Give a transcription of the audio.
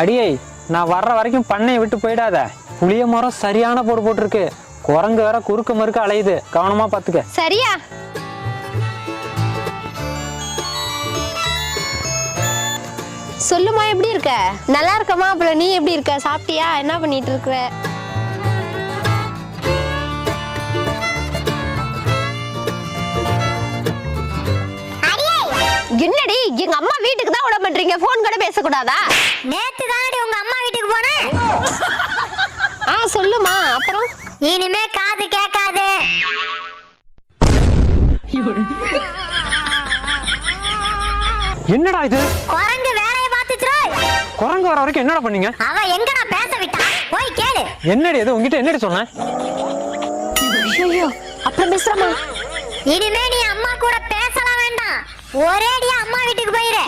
அடியே, நான் வர்ற வரைக்கும் பண்ணையை விட்டு போயிடாத. புளிய மரம் சரியான போடு போட்டிருக்கு. குரங்கு வேற குறுக்கு மறுக்க அலையுது, கவனமா பாத்துக்க. சரியா? சொல்லுமா, எப்படி இருக்க? நல்லா இருக்கமா. அப்புறம் நீ எப்படி இருக்க? சாப்பிட்டியா? என்ன பண்ணிட்டு இருக்க? என்னடி எங்க அம்மா வீட்டுக்கு தான் விட பண்றீங்க? போன் கூட பேசக்கூடாதா? நேத்து தானடி உங்க அம்மா வீட்டுக்கு போனேன். சொல்லுமா. அப்புறம் இனிமே காது கேட்காது. என்னடா இது? குரங்கு வேலைய பாத்துச்சு. குரங்கு வர வரைக்கும் என்னடா பண்ணீங்க? அவ எங்கடா பேச விட்டா? போய் கேளு. என்னடி இது? உங்ககிட்ட என்னடி சொன்னேன்? ஐயோ, அப்புறம் பேசுறமா. இனிமே நீ அம்மா கூட பேசலாம் வேண்டாம். ஒரேடியா அம்மா வீட்டுக்கு போயிரு.